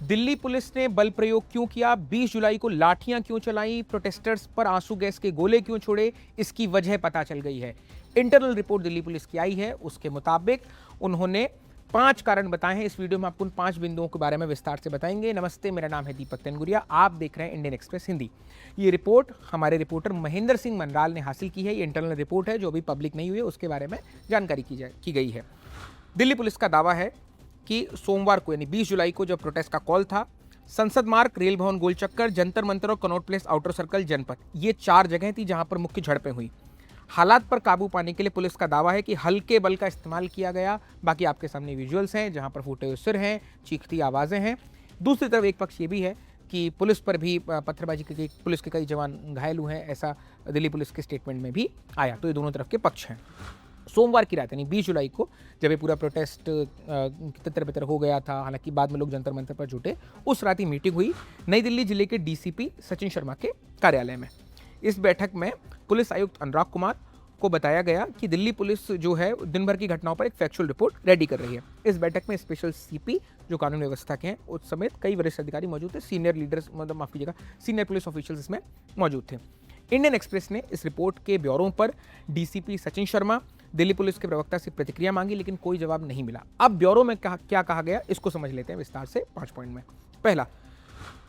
Delhi police ने बल प्रयोग क्यों किया, 20 जुलाई को लाठियां क्यों चलाई, प्रोटेस्टर्स पर आंसू गैस के गोले क्यों छोड़े, इसकी वजह पता चल गई है। इंटरनल रिपोर्ट दिल्ली पुलिस की आई है। उसके मुताबिक उन्होंने 5 कारण बताए हैं। इस वीडियो में आपको उन 5 बिंदुओं के बारे में विस्तार से बताएंगे। नमस्ते, मेरा नाम है दीपक तेनगुरिया, आप देख रहे हैं इंडियन एक्सप्रेस हिंदी। ये रिपोर्ट हमारे रिपोर्टर महेंद्र सिंह मनराल ने हासिल की है। ये इंटरनल रिपोर्ट है जो अभी पब्लिक नहीं हुई है, उसके बारे में जानकारी की गई है। दिल्ली पुलिस का दावा है कि सोमवार को यानी 20 जुलाई को जब प्रोटेस्ट का कॉल था, संसद मार्ग, रेल भवन गोलचक्कर, जंतर मंतर और कनॉट प्लेस आउटर सर्कल जनपथ, ये 4 जगह थी जहां पर मुख्य झड़पें हुई। हालात पर काबू पाने के लिए पुलिस का दावा है कि हल्के बल का इस्तेमाल किया गया। बाकी आपके सामने विजुअल्स हैं जहां पर फूटे हुए सिर हैं, चीखती आवाजें हैं। दूसरी तरफ एक पक्ष ये भी है कि पुलिस पर भी पत्थरबाजी की, पुलिस के कई जवान घायल हुए हैं, ऐसा दिल्ली पुलिस के स्टेटमेंट में भी आया। तो ये दोनों तरफ के पक्ष हैं। सोमवार की रात यानी 20 जुलाई को जब ये पूरा प्रोटेस्ट तितर बितर हो गया था, हालांकि बाद में लोग जंतर मंतर पर जुटे, उस रात ही मीटिंग हुई नई दिल्ली जिले के डीसीपी सचिन शर्मा के कार्यालय में। इस बैठक में पुलिस आयुक्त अनुराग कुमार को बताया गया कि दिल्ली पुलिस जो है दिन भर की घटनाओं पर एक फैक्चुअल रिपोर्ट रेडी कर रही है। इस बैठक में स्पेशल सीपी जो कानून व्यवस्था के हैं उस समेत कई वरिष्ठ अधिकारी मौजूद थे। सीनियर लीडर्स, मतलब माफ कीजिएगा, सीनियर पुलिस ऑफिशियल्स इसमें मौजूद थे। इंडियन एक्सप्रेस ने इस रिपोर्ट के ब्यौरों पर डीसीपी सचिन शर्मा, दिल्ली पुलिस के प्रवक्ता से प्रतिक्रिया मांगी, लेकिन कोई जवाब नहीं मिला। अब ब्यौरो में क्या कहा गया, इसको समझ लेते हैं विस्तार से 5 पॉइंट में। पहला,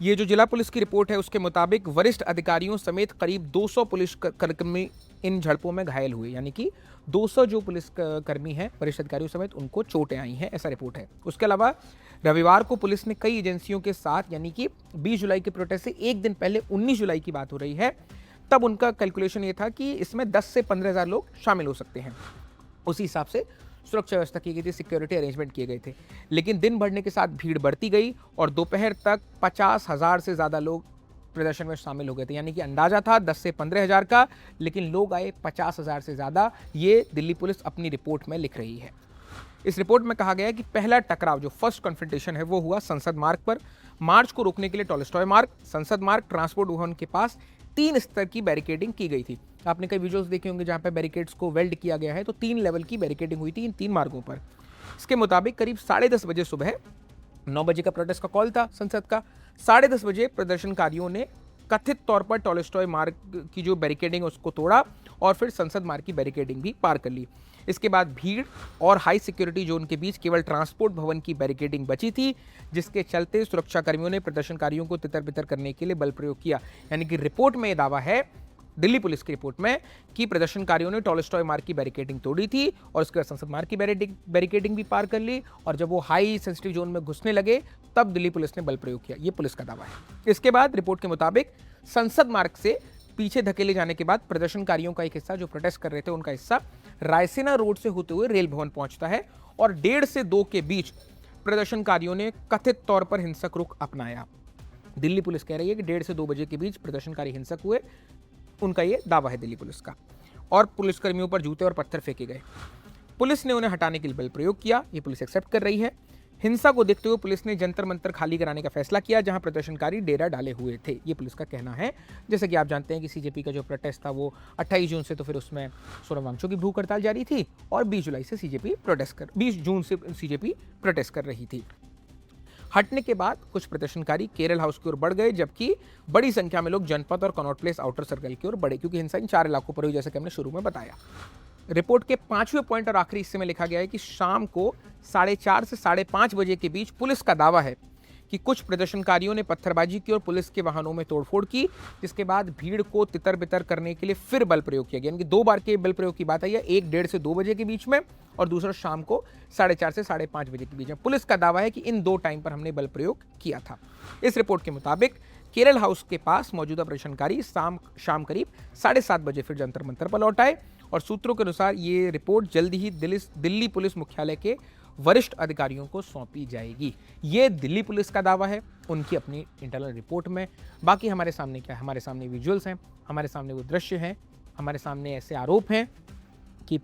ये जो जिला पुलिस की रिपोर्ट है उसके मुताबिक वरिष्ठ अधिकारियों समेत करीब 200 पुलिस कर्मी इन झड़पों में घायल हुए, यानी कि 200 जो पुलिस कर्मी हैं वरिष्ठ अधिकारियों समेत उनको चोटें आई हैं, ऐसा रिपोर्ट है। उसके अलावा रविवार को पुलिस ने कई एजेंसियों के साथ, यानी कि 20 जुलाई के प्रोटेस्ट से एक दिन पहले 19 जुलाई की बात हो रही है, तब उनका कैलकुलेशन ये था कि इसमें 10 से 15,000 लोग शामिल हो सकते हैं। उसी हिसाब से सुरक्षा व्यवस्था की गई थी, सिक्योरिटी अरेंजमेंट किए गए थे। लेकिन दिन बढ़ने के साथ भीड़ बढ़ती गई और दोपहर तक 50,000 से ज़्यादा लोग प्रदर्शन में शामिल हो गए थे। यानी कि अंदाजा था 10 से 15,000 का, लेकिन लोग आए 50,000 से ज़्यादा। ये दिल्ली पुलिस अपनी रिपोर्ट में लिख रही है। इस रिपोर्ट में कहा गया है कि पहला टकराव, जो फर्स्ट कन्फ्रंटेशन है, वो हुआ संसद मार्ग पर। मार्च को रोकने के लिए टॉलस्टॉय मार्ग, संसद मार्ग, ट्रांसपोर्ट भवन के पास 3 स्तर की बैरिकेडिंग की गई थी। आपने कई विजुअल्स देखे होंगे जहां पर बैरिकेड्स को वेल्ड किया गया है, तो 3 लेवल की बैरिकेडिंग हुई थी इन 3 मार्गों पर। इसके मुताबिक करीब 10:30 बजे सुबह, 9 बजे का प्रोटेस्ट का कॉल था संसद का, 10:30 बजे प्रदर्शनकारियों ने कथित तौर पर टॉलस्टॉय मार्ग की जो बैरिकेडिंग है उसको तोड़ा और फिर संसद मार्ग की बैरिकेडिंग भी पार कर ली। इसके बाद भीड़ और हाई सिक्योरिटी जोन के बीच केवल ट्रांसपोर्ट भवन की बैरिकेडिंग बची थी, जिसके चलते सुरक्षा कर्मियों ने प्रदर्शनकारियों को तितर बितर करने के लिए बल प्रयोग किया। यानी कि रिपोर्ट में यह दावा है, दिल्ली पुलिस की रिपोर्ट में, कि प्रदर्शनकारियों ने टॉलस्टॉय मार्ग की बैरिकेडिंग तोड़ी थी और उसके बाद संसद मार्ग की बैरिकेडिंग भी पार कर ली, और जब वो हाई सेंसिटिव जोन में घुसने लगे तब दिल्ली पुलिस ने बल प्रयोग किया। ये पुलिस का दावा है। इसके बाद रिपोर्ट के मुताबिक संसद मार्ग से पीछे धकेले जाने के बाद प्रदर्शनकारियों का एक हिस्सा, जो प्रोटेस्ट कर रहे थे, उनका हिस्सा रायसीना रोड से होते हुए रेल भवन पहुंचता है और 1:30 से 2 के बीच प्रदर्शनकारियों ने कथित तौर पर हिंसक रुख अपनाया। दिल्ली पुलिस कह रही है कि 1:30 से 2 बजे के बीच प्रदर्शनकारी हिंसक हुए, उनका यह दावा है दिल्ली पुलिस का। और पुलिसकर्मियों पर जूते और पत्थर फेंके गए। पुलिस ने उन्हें हटाने के लिए बल प्रयोग किया, ये पुलिस एक्सेप्ट कर रही है। हिंसा को देखते हुए पुलिस ने जंतर मंतर खाली कराने का फैसला किया, जहां प्रदर्शनकारी डेरा डाले हुए थे, ये पुलिस का कहना है। जैसे कि आप जानते हैं कि सीजेपी का जो प्रोटेस्ट था वो 28 जून से, तो फिर उसमें सोनम वांगचुक की भूख हड़ताल जारी थी, और 20 जून से सीजेपी प्रोटेस्ट कर रही थी। हटने के बाद कुछ प्रदर्शनकारी केरल हाउस की ओर बढ़ गए, जबकि बड़ी संख्या में लोग जनपथ और कनॉट प्लेस आउटर सर्कल की ओर बढ़े, क्योंकि हिंसा इन 4 इलाकों पर हुई, जैसे कि हमने शुरू में बताया। रिपोर्ट के 5वें पॉइंट और आखिरी हिस्से में लिखा गया है कि शाम को 4:30 से 5:30 बजे के बीच पुलिस का दावा है कि कुछ प्रदर्शनकारियों ने पत्थरबाजी की और पुलिस के वाहनों में तोड़फोड़ की, जिसके बाद भीड़ को तितर बितर करने के लिए फिर बल प्रयोग किया गया। यानी कि 2 बार के बल प्रयोग की बात आई है, एक 1:30 से 2 बजे के बीच में और दूसरा शाम को 4:30 से 5:30 बजे के बीच में। पुलिस का दावा है कि इन 2 टाइम पर हमने बल प्रयोग किया था। इस रिपोर्ट के मुताबिक केरल हाउस के पास मौजूदा प्रदर्शनकारी शाम करीब 7:30 बजे फिर जंतर मंतर पर लौट आए, और सूत्रों के अनुसार ये रिपोर्ट जल्द ही दिल्ली पुलिस मुख्यालय के वरिष्ठ अधिकारियों को सौंपी जाएगी। ये दिल्ली पुलिस का दावा है उनकी अपनी इंटरनल रिपोर्ट में। बाकी हमारे सामने क्या है, हमारे सामने विजुअल्स हैं, हमारे सामने वो दृश्य हैं, हमारे सामने ऐसे आरोप हैं कि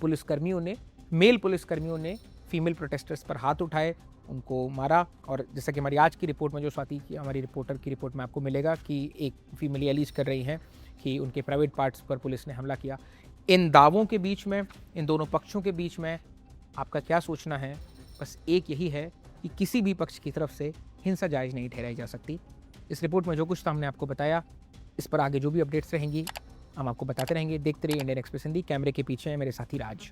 मेल पुलिसकर्मियों ने फीमेल प्रोटेस्टर्स पर हाथ उठाए, उनको मारा, और जैसा कि हमारी आज की रिपोर्ट में, जो स्वाति की हमारी रिपोर्टर की रिपोर्ट में आपको मिलेगा, कि एक फीमेल एलिज कर रही हैं कि उनके प्राइवेट पार्ट्स पर पुलिस ने हमला किया। इन दावों के बीच में, इन दोनों पक्षों के बीच में आपका क्या सोचना है? बस एक यही है कि किसी भी पक्ष की तरफ से हिंसा जायज़ नहीं ठहराई जा सकती। इस रिपोर्ट में जो कुछ था हमने आपको बताया, इस पर आगे जो भी अपडेट्स रहेंगी हम आपको बताते रहेंगे। देखते रहिए इंडियन एक्सप्रेस हिंदी। कैमरे के पीछे है मेरे साथी राज।